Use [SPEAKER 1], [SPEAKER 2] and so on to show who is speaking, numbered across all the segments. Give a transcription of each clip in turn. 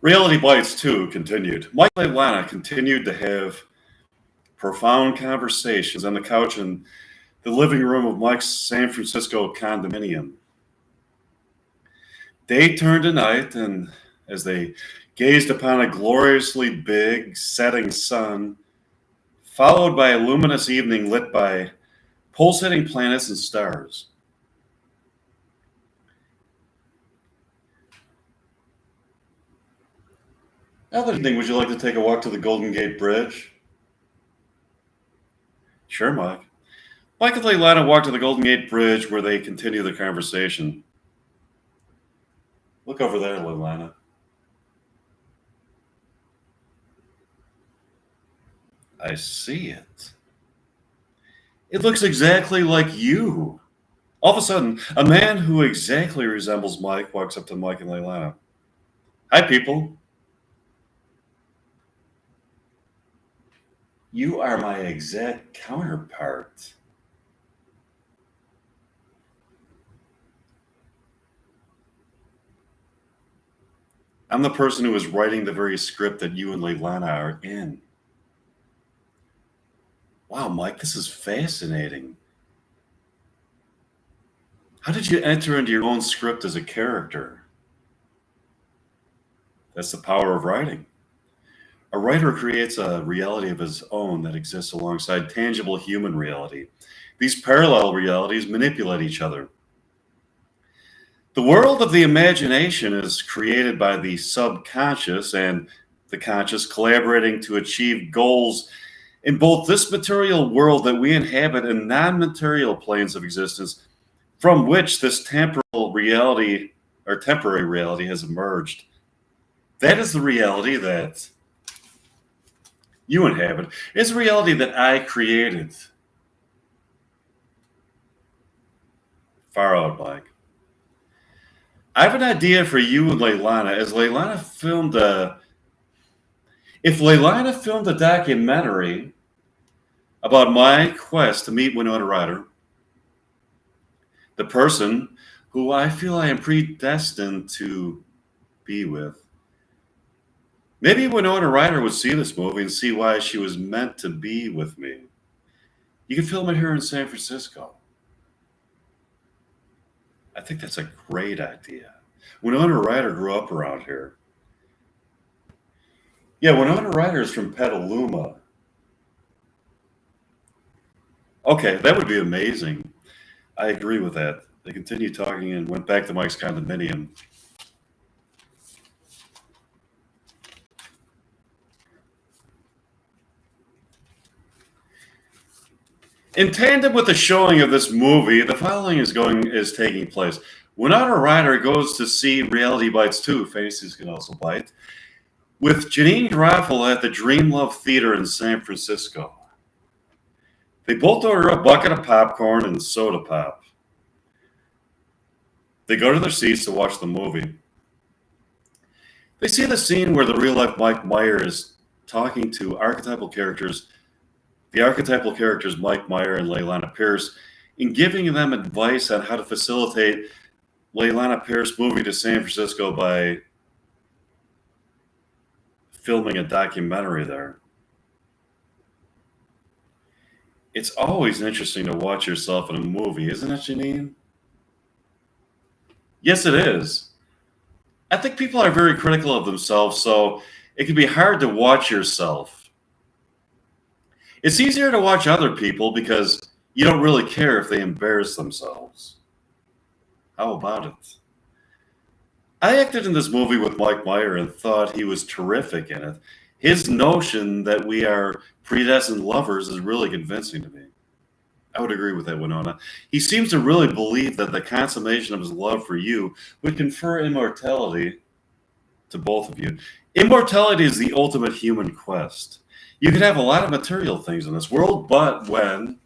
[SPEAKER 1] Reality Bites 2 continued. Mike and Lana continued to have profound conversations on the couch in the living room of Mike's San Francisco condominium. Day turned to night, and as they gazed upon a gloriously big setting sun, followed by a luminous evening lit by pulsating planets and stars. Another evening, would you like to take a walk to the Golden Gate Bridge? Sure, Mike. Mike and Leilani walked to the Golden Gate Bridge where they continue the conversation. Look over there, Leilani. I see it. It looks exactly like you. All of a sudden, a man who exactly resembles Mike walks up to Mike and Leilani. Hi, people. You are my exact counterpart. I'm the person who is writing the very script that you and Leilani are in. Wow, Mike, this is fascinating. How did you enter into your own script as a character? That's the power of writing. A writer creates a reality of his own that exists alongside tangible human reality. These parallel realities manipulate each other. The world of the imagination is created by the subconscious and the conscious collaborating to achieve goals in both this material world that we inhabit and non-material planes of existence from which this temporal reality or temporary reality has emerged. That is the reality that you inhabit. It's a reality that I created. Far out, Mike. I have an idea for you and Leilani. If Leilani filmed a documentary about my quest to meet Winona Ryder, the person who I feel I am predestined to be with, maybe Winona Ryder would see this movie and see why she was meant to be with me. You can film it here in San Francisco. I think that's a great idea. Winona Ryder grew up around here. Yeah, Winona Ryder is from Petaluma. Okay, that would be amazing. I agree with that. They continued talking and went back to Mike's condominium. In tandem with the showing of this movie, the following is taking place. Winona Ryder goes to see Reality Bites 2, Fantasies Can Also Bite, with Janine Garofalo at the Dream Love Theater in San Francisco. They both order a bucket of popcorn and soda pop. They go to their seats to watch the movie. They see the scene where the real-life Mike Meyer is talking to the archetypal characters Mike Meyer and Leilani Pierce, in giving them advice on how to facilitate Leilani Pierce's movie to San Francisco by filming a documentary there. It's always interesting to watch yourself in a movie, isn't it, Janine? Yes, it is. I think people are very critical of themselves, so it can be hard to watch yourself. It's easier to watch other people because you don't really care if they embarrass themselves. How about it? I acted in this movie with Mike Meyer and thought he was terrific in it. His notion that we are predestined lovers is really convincing to me. I would agree with that, Winona. He seems to really believe that the consummation of his love for you would confer immortality to both of you. Immortality is the ultimate human quest. You can have a lot of material things in this world, but when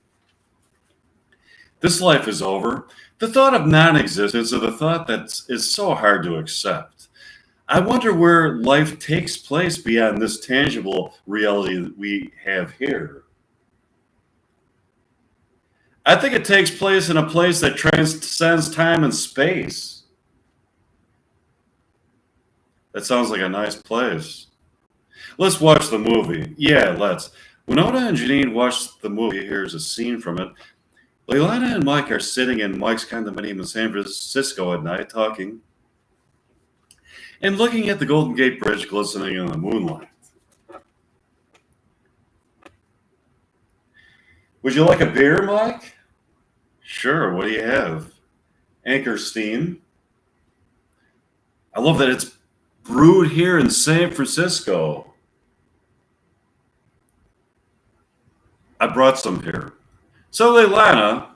[SPEAKER 1] this life is over, the thought of non-existence or the thought that is so hard to accept. I wonder where life takes place beyond this tangible reality that we have here. I think it takes place in a place that transcends time and space. That sounds like a nice place. Let's watch the movie. Yeah, let's. Winona and Janine watch the movie. Here's a scene from it. Leilani and Mike are sitting in Mike's condominium in San Francisco at night talking and looking at the Golden Gate Bridge glistening in the moonlight. Would you like a beer, Mike? Sure, what do you have? Anchor Steam. I love that it's brewed here in San Francisco. I brought some here. So, Leilana,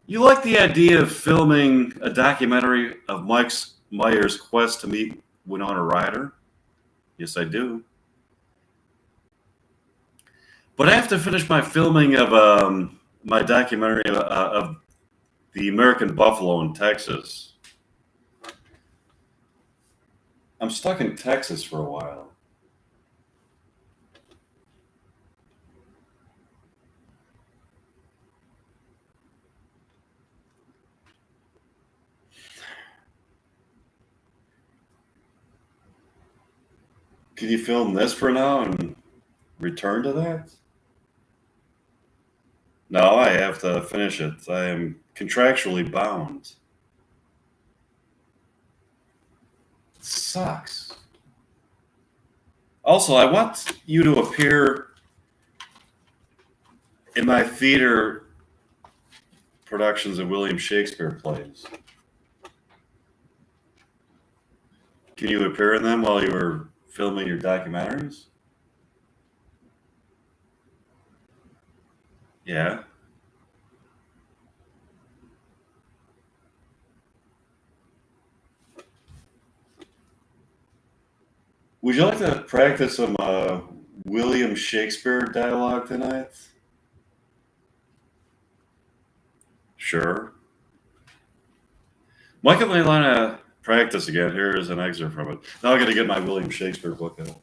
[SPEAKER 1] you like the idea of filming a documentary of Mike Myers' quest to meet Winona Ryder? Yes, I do. But I have to finish my filming of my documentary of the American buffalo in Texas. I'm stuck in Texas for a while. Can you film this for now and return to that? No, I have to finish it. I am contractually bound. It sucks. Also, I want you to appear in my theater productions of William Shakespeare plays. Can you appear in them while you were filming your documentaries? Yeah. Would you like to practice some William Shakespeare dialogue tonight? Sure. Mike and Leilana practice again. Here is an excerpt from it. Now I got to get my William Shakespeare book out.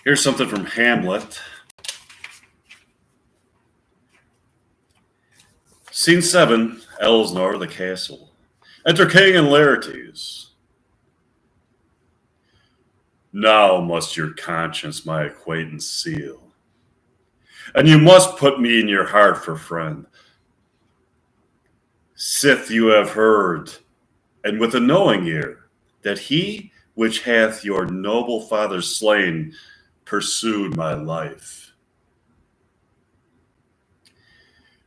[SPEAKER 1] Here's something from Hamlet. Scene 7, Elsnore, the castle. Enter King and Laertes. Now must your conscience my acquaintance seal, and you must put me in your heart for friend. Sith you have heard, and with a knowing ear, that he which hath your noble father slain pursued my life.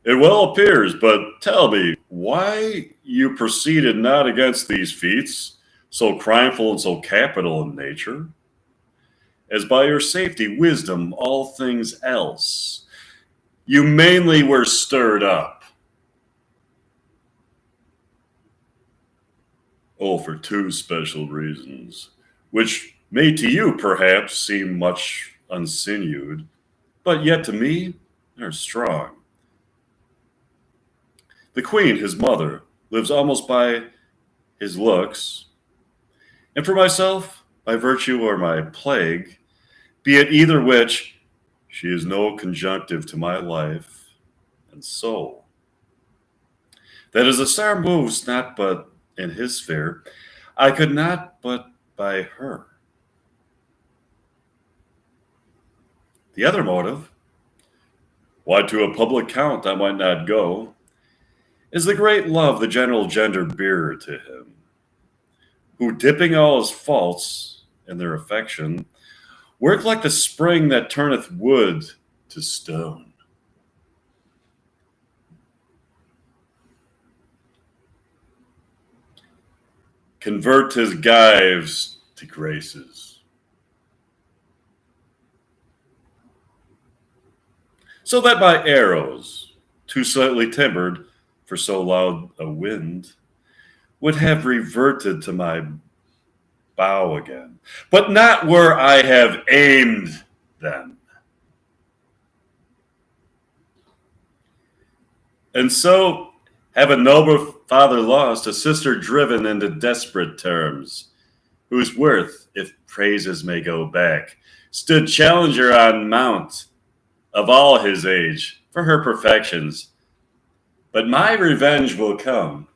[SPEAKER 1] It well appears, but tell me, why you proceeded not against these feats, so crimeful and so capital in nature, as by your safety, wisdom, all things else, you mainly were stirred up. Oh, for two special reasons, which may to you perhaps seem much unsinewed, but yet to me they're strong. The queen, his mother, lives almost by his looks, and for myself, by virtue or my plague, be it either which, she is no conjunctive to my life and soul. That as the star moves not but in his sphere, I could not but by her. The other motive, why to a public count I might not go, is the great love the general gender bear to him, who dipping all his faults in their affection, work like the spring that turneth wood to stone. convert his gyves to graces. So that my arrows, too slightly timbered for so loud a wind, would have reverted to my bow again, but not where I have aimed them. And so, have a noble father lost, a sister driven into desperate terms, whose worth, if praises may go back, stood challenger on mount of all his age for her perfections. But my revenge will come.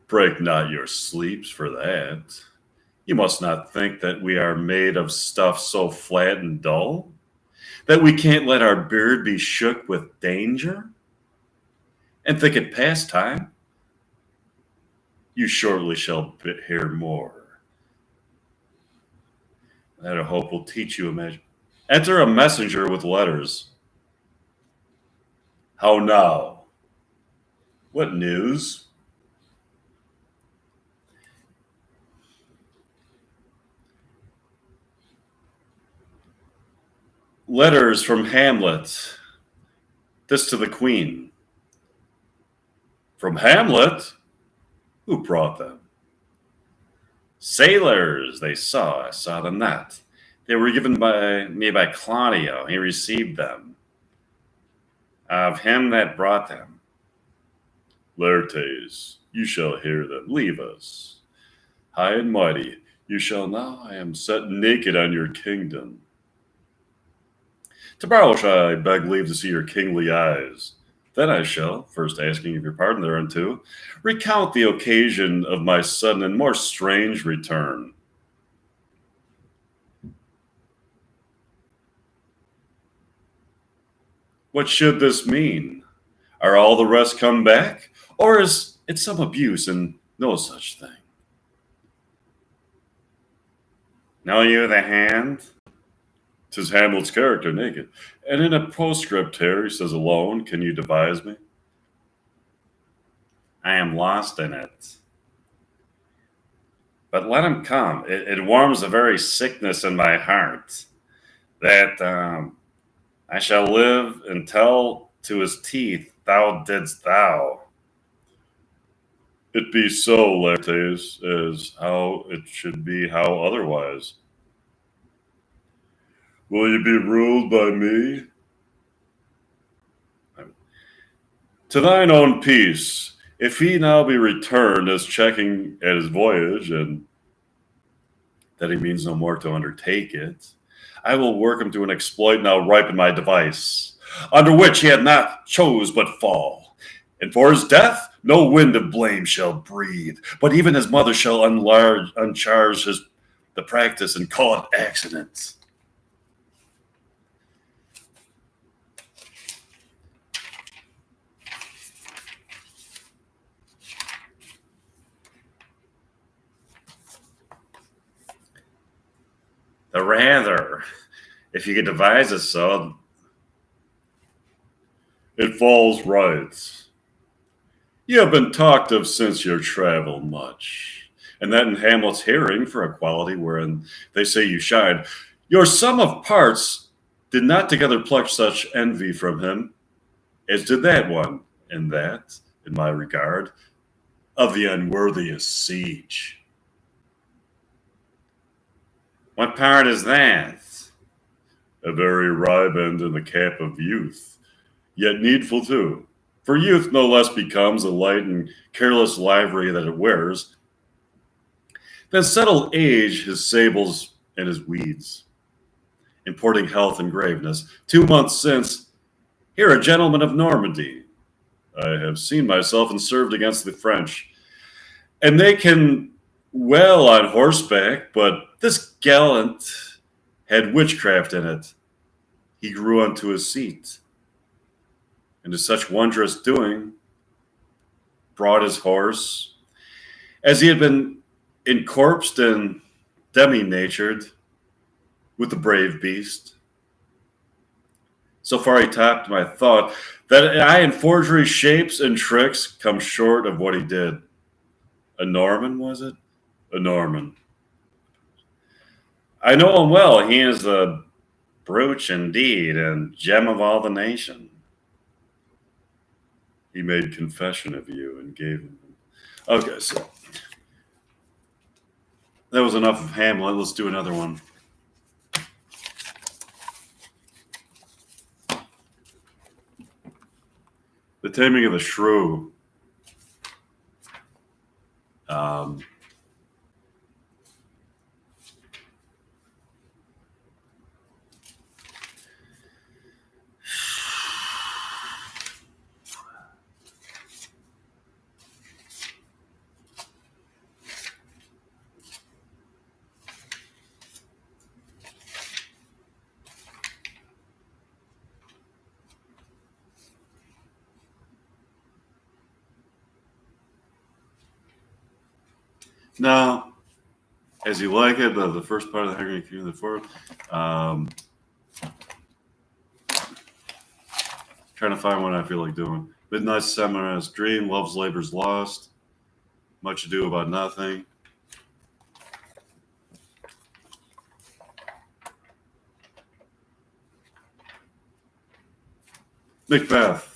[SPEAKER 1] Break not your sleeps for that. You must not think that we are made of stuff so flat and dull, that we can't let our beard be shook with danger, and think it pastime. You shortly shall hear more. That I hope will teach you imagine. Enter a messenger with letters. How now? What news? Letters from Hamlet. This to the Queen. From Hamlet? Who brought them? Sailors, they saw. I saw them not. They were given by me by Claudio. He received them. Of him that brought them. Laertes, you shall hear them. Leave us. High and mighty, you shall now. I am set naked on your kingdom. Tomorrow shall I beg leave to see your kingly eyes. Then I shall, first asking of your pardon thereunto, recount the occasion of my sudden and more strange return. What should this mean? Are all the rest come back? Or is it some abuse and no such thing? Know you the hand? 'Tis Hamlet's character naked. And in a postscript here, he says, alone, can you devise me? I am lost in it. But let him come. It warms the very sickness in my heart that I shall live and tell to his teeth, thou didst thou. It be so, Laertes, as how it should be, how otherwise. Will you be ruled by me? To thine own peace, if he now be returned as checking at his voyage, and that he means no more to undertake it, I will work him to an exploit now ripe in my device, under which he had not chose but fall. And for his death, no wind of blame shall breathe, but even his mother shall uncharge the practice and call it accident. The rather, if you could devise it so, it falls right. You have been talked of since your travel much, and that in Hamlet's hearing for a quality wherein they say you shine. Your sum of parts did not together pluck such envy from him, as did that one, and that, in my regard, of the unworthiest siege. What part is that? A very riband in the cap of youth, yet needful too. For youth no less becomes a light and careless livery that it wears, than settled age his sables and his weeds. Importing health and graveness. 2 months since, here a gentleman of Normandy. I have seen myself and served against the French, and they can well on horseback, but this gallant had witchcraft in it. He grew unto his seat, and to such wondrous doing brought his horse, as he had been encorpsed and demi-natured with the brave beast. So far, he topped my thought that I in forgery shapes and tricks come short of what he did. A Norman, was it? A Norman. I know him well. He is the brooch indeed, and gem of all the nation. He made confession of you and gave him. Okay, so that was enough of Hamlet. Let's do another one. The Taming of the Shrew. Um, now, as you like it, the first part of the Hungry King of the Fourth. Trying to find one I feel like doing. Midnight Seminarist Dream, Love's Labor's Lost, Much Ado About Nothing. Macbeth.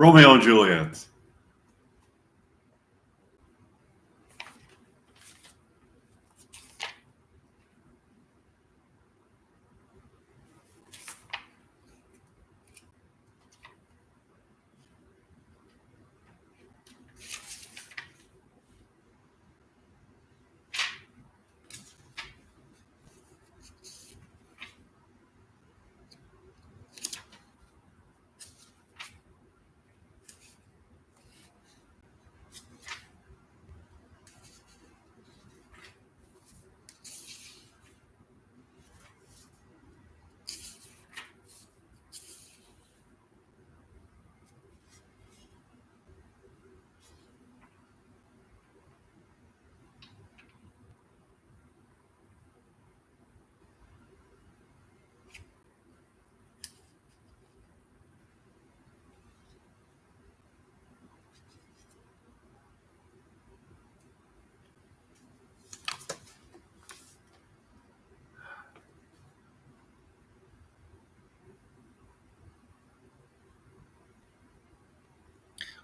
[SPEAKER 1] Romeo and Juliet.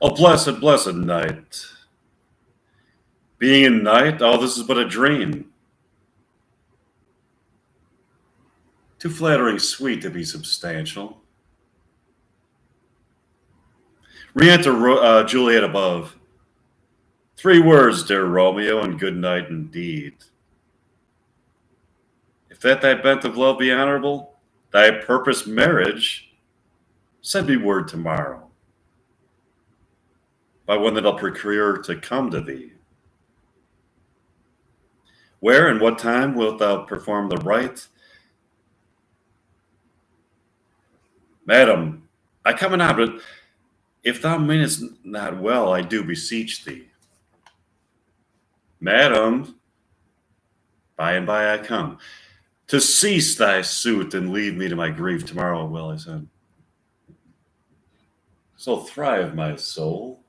[SPEAKER 1] Oh, blessed, blessed night. Being in night, oh, this is but a dream. Too flattering sweet to be substantial. Re-enter Juliet above. 3 words, dear Romeo, and good night indeed. If that thy bent of love be honorable, thy purpose marriage, send me word tomorrow, by one that I'll procure to come to thee. Where and what time wilt thou perform the rite? Madam, I come anon, but if thou meanest not well, I do beseech thee. Madam, by and by I come. To cease thy suit and leave me to my grief tomorrow will I send. So thrive, my soul.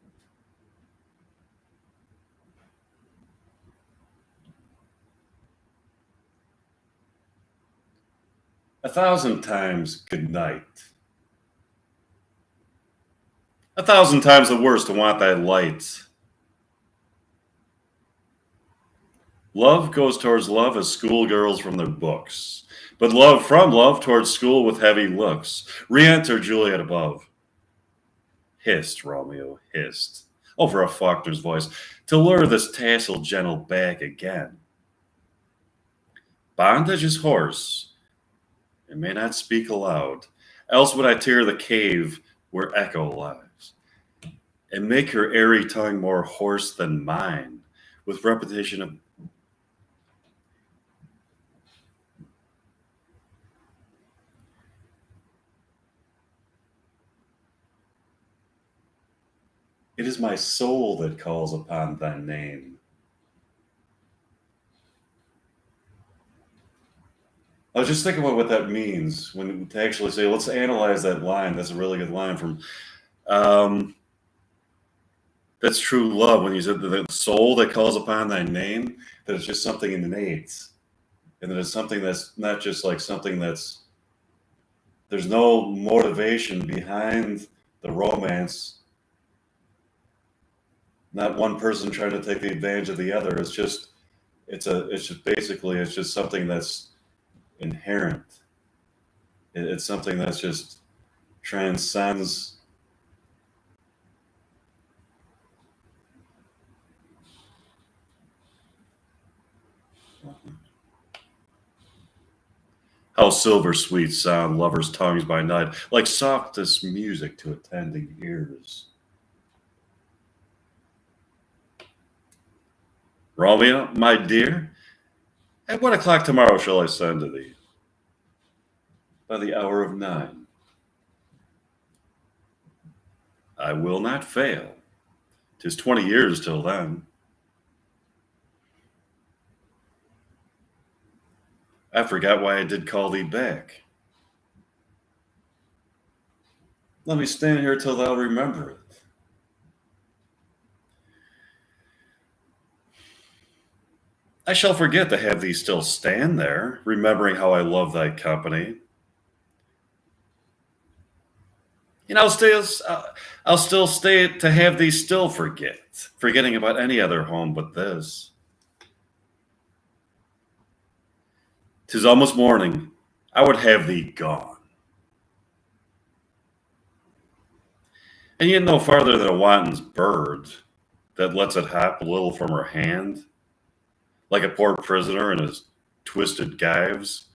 [SPEAKER 1] A thousand times good night. A thousand times the worse to want thy light. Love goes towards love as schoolgirls from their books, but love from love towards school with heavy looks. Re-enter Juliet above. Hissed, Romeo, hissed. Over a Faulkner's voice, to lure this tassel gentle back again. Bondage is hoarse, and may not speak aloud, else would I tear the cave where echo lies, and make her airy tongue more hoarse than mine, with repetition of it is my soul that calls upon thy name. I was just thinking about what that means when to actually say, let's analyze that line. That's a really good line from that's true love. When you said the soul that calls upon thy name, that it's just something innate. And that it's something that's not just like something that's, there's no motivation behind the romance. Not one person trying to take the advantage of the other. It's just, it's just something that's inherent. It's something that's just transcends. How silver sweet sound lovers' tongues by night, like softest music to attending ears. Romeo, my dear, at what o'clock tomorrow shall I send to thee? By the hour of 9. I will not fail. 'Tis 20 years till then. I forgot why I did call thee back. Let me stand here till thou remember it. I shall forget to have thee still stand there, remembering how I love thy company. And I'll still stay to have thee still forget, forgetting about any other home but this. 'Tis almost morning. I would have thee gone. And yet no farther than a wanton's bird that lets it hop a little from her hand, like a poor prisoner in his twisted gyves,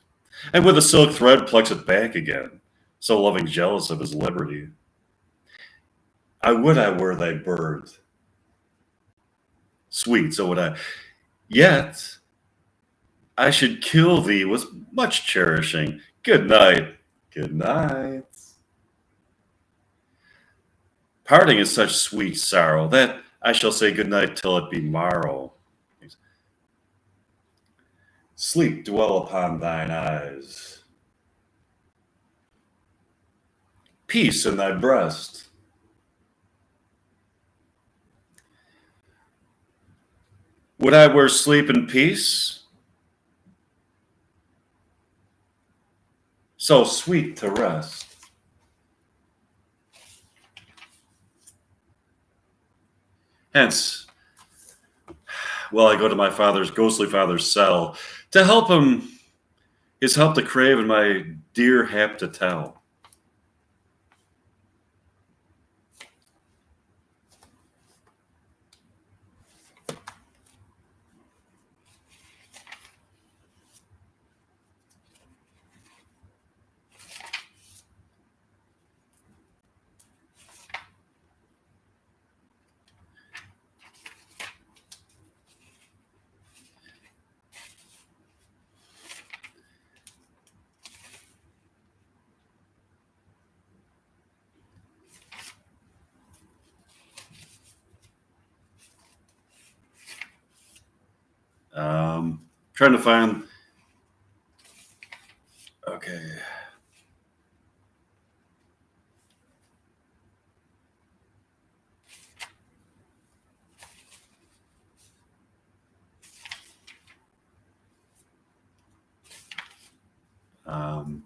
[SPEAKER 1] and with a silk thread plucks it back again, so loving jealous of his liberty. I would I were thy bird. Sweet, so would I. Yet I should kill thee with much cherishing. Good night. Good night. Parting is such sweet sorrow that I shall say good night till it be morrow. Sleep dwell upon thine eyes. Peace in thy breast. Would I were sleep and peace? So sweet to rest. Hence, well, I go to my ghostly father's cell to help him, his help to crave and my dear hap to tell. Trying to find, okay. Um,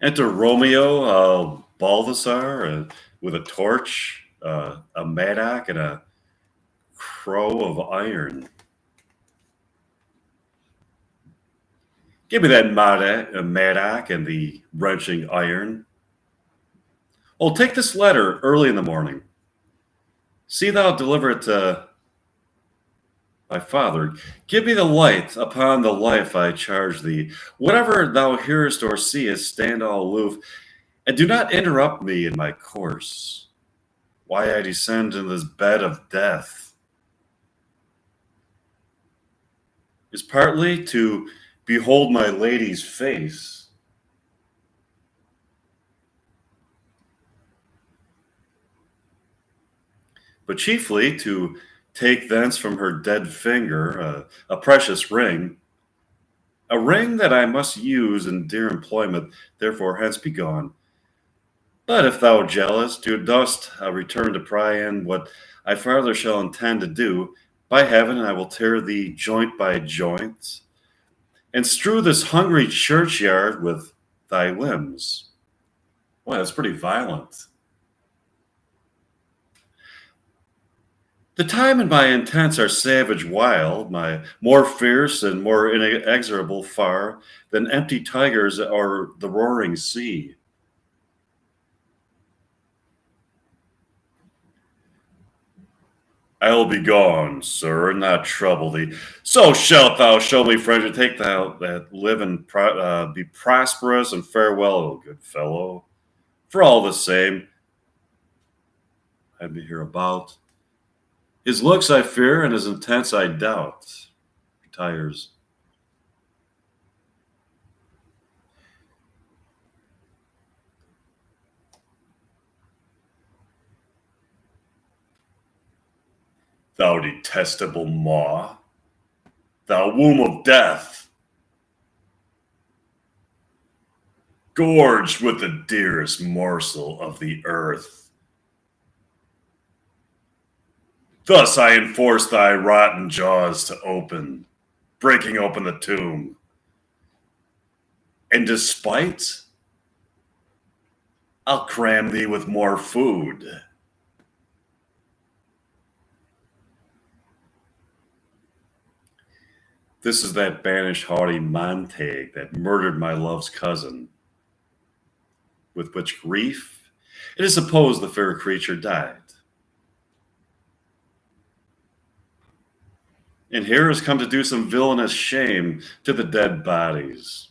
[SPEAKER 1] Enter Romeo, Balthasar, with a torch, a mattock, and a crow of iron. Give me that mattock and the wrenching iron. Oh, take this letter early in the morning. See thou deliver it to my father. Give me the light upon the life I charge thee. Whatever thou hearest or seest, stand all aloof, and do not interrupt me in my course. Why I descend in this bed of death is partly to behold my lady's face, but chiefly to take thence from her dead finger a precious ring, a ring that I must use in dear employment, therefore hence be gone. But if thou jealous, dost return to pry in what I farther shall intend to do, by heaven I will tear thee joint by joint, and strew this hungry churchyard with thy limbs. Boy, that's pretty violent. The time and my intents are savage wild, my more fierce and more inexorable far than empty tigers or the roaring sea. I will be gone, sir, and not trouble thee. So shalt thou show me friendship. Take thou that live and be prosperous, and farewell, O good fellow. For all the same, I'd be hereabout. His looks I fear, and his intents I doubt. Retires. Thou detestable maw, thou womb of death, gorged with the dearest morsel of the earth. Thus I enforce thy rotten jaws to open, breaking open the tomb. And despite, I'll cram thee with more food. This is that banished haughty Montague that murdered my love's cousin, with which grief it is supposed the fair creature died. And here has come to do some villainous shame to the dead bodies.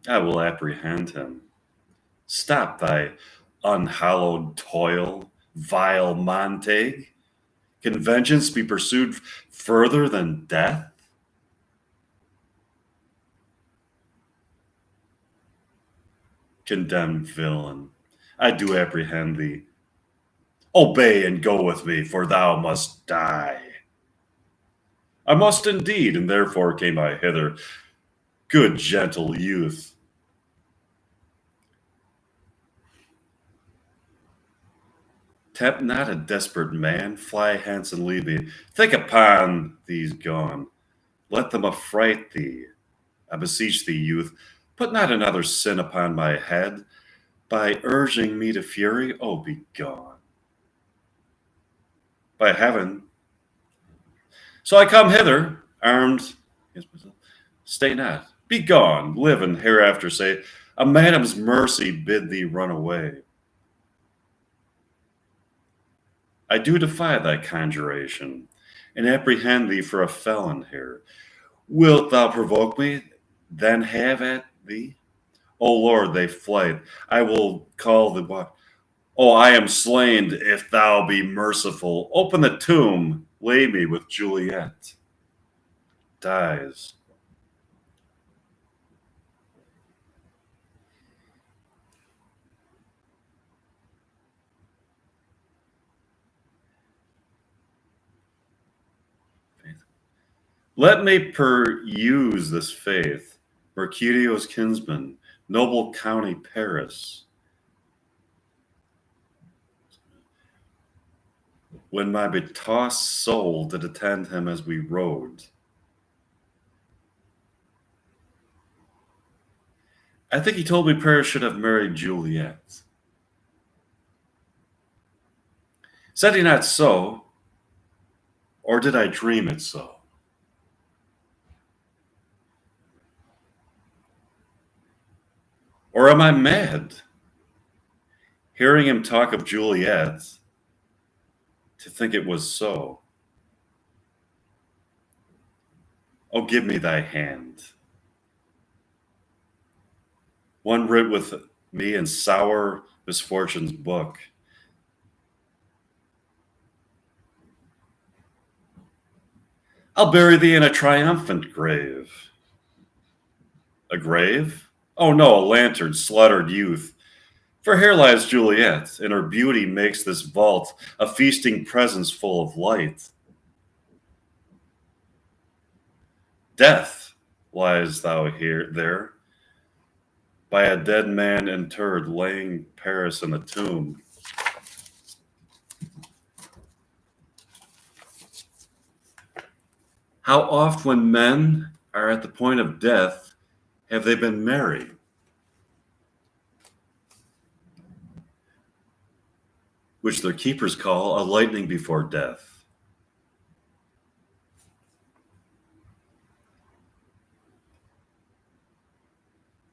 [SPEAKER 1] I will apprehend him. Stop thy unhallowed toil, vile Montague. Can vengeance be pursued further than death? Condemned villain, I do apprehend thee. Obey and go with me, for thou must die. I must indeed, and therefore came I hither. Good gentle youth, tempt not a desperate man, fly hence and leave me. Think upon these gone, let them affright thee. I beseech thee, youth, put not another sin upon my head. by urging me to fury? Oh, be gone. By heaven. So I come hither, armed, stay not. Be gone, live and hereafter say, a madam's mercy bid thee run away. I do defy thy conjuration, and apprehend thee for a felon here. Wilt thou provoke me, then have at thee? O Lord, they flight. I will call the what? Oh, I am slain if thou be merciful. Open the tomb, lay me with Juliet. Dies. Let me peruse this faith, Mercutio's kinsman, noble county Paris. When my betossed soul did attend him as we rode. I think he told me Paris should have married Juliet. Said he not so, or did I dream it so? Or am I mad? Hearing him talk of Juliet, to think it was so. Oh, give me thy hand. One writ with me in sour misfortune's book. I'll bury thee in a triumphant grave. A grave? Oh no, a lantern, slaughtered youth. For here lies Juliet, and her beauty makes this vault a feasting presence full of light. Death lies thou here there, by a dead man interred, laying Paris in the tomb. How oft when men are at the point of death have they been merry? Which their keepers call a lightning before death.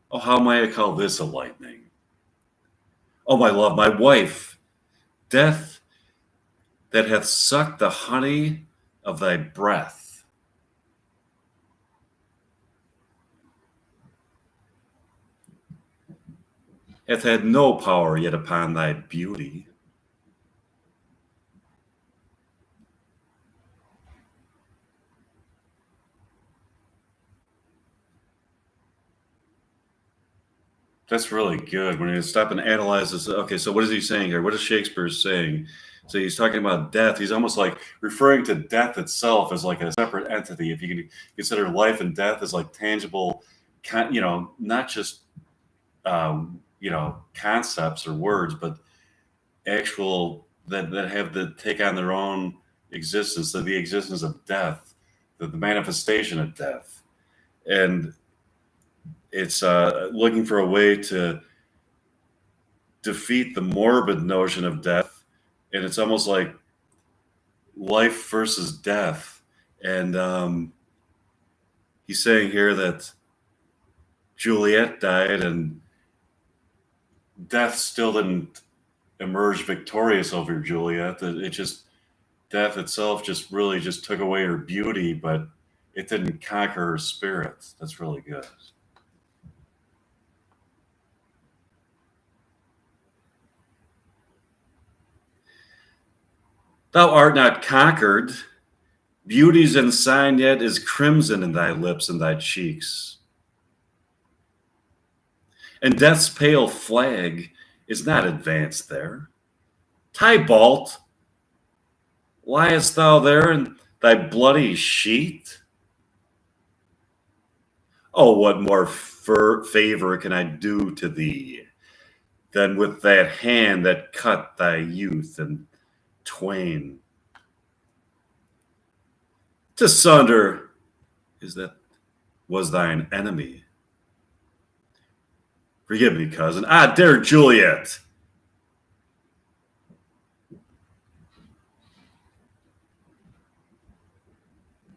[SPEAKER 1] Oh, how may I call this a lightning? Oh, my love, my wife, death that hath sucked the honey of thy breath. Hath had no power yet upon thy beauty. That's really good when you stop and analyze this. Okay, so what is he saying here? What is Shakespeare saying? So he's talking about death. He's almost like referring to death itself as like a separate entity. If you can consider life and death as like tangible, not just concepts or words, but actual that have to take on their own existence, the existence of death, the manifestation of death, and it's looking for a way to defeat the morbid notion of death, and it's almost like life versus death. And he's saying here that Juliet died, and death still didn't emerge victorious over Juliet. It just death itself just really just took away her beauty, but it didn't conquer her spirit. That's really good. Thou art not conquered. Beauty's ensign yet is crimson in thy lips and thy cheeks. And death's pale flag is not advanced there. Tybalt, liest thou there in thy bloody sheet? Oh, what more favor can I do to thee than with that hand that cut thy youth in twain? To sunder was thine enemy. Forgive me, cousin. Ah, dear Juliet.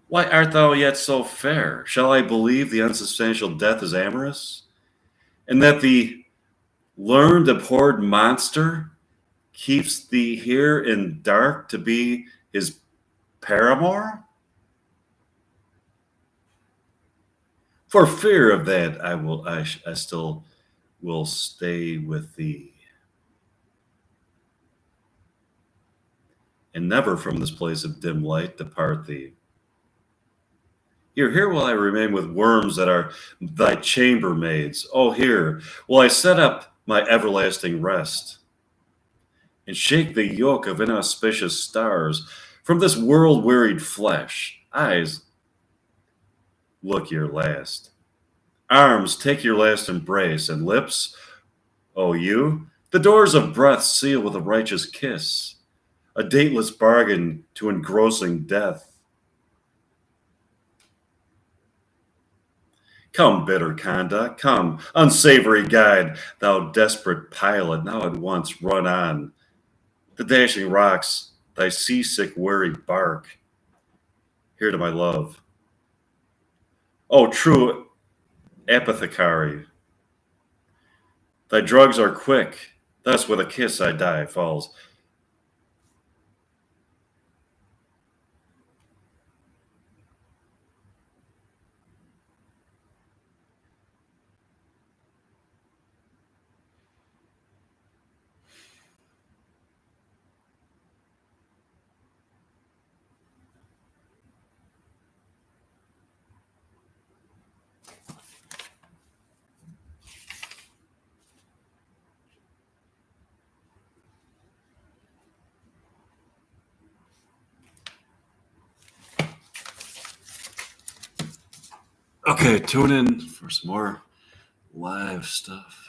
[SPEAKER 1] Why art thou yet so fair? Shall I believe the unsubstantial death is amorous? And that the learned abhorred monster keeps thee here in dark to be his paramour? For fear of that, I still will stay with thee, and never from this place of dim light depart thee. Here will I remain with worms that are thy chambermaids. Oh, here will I set up my everlasting rest, and shake the yoke of inauspicious stars from this world wearied flesh. Eyes, look your last. Arms, take your last embrace, and lips, O you, the doors of breath seal with a righteous kiss, a dateless bargain to engrossing death. Come, bitter conduct, come, unsavory guide, thou desperate pilot, now at once run on. The dashing rocks, thy seasick weary bark, here to my love. O true apothecary, thy drugs are quick, thus with a kiss I die, falls. Okay, tune in for some more live stuff.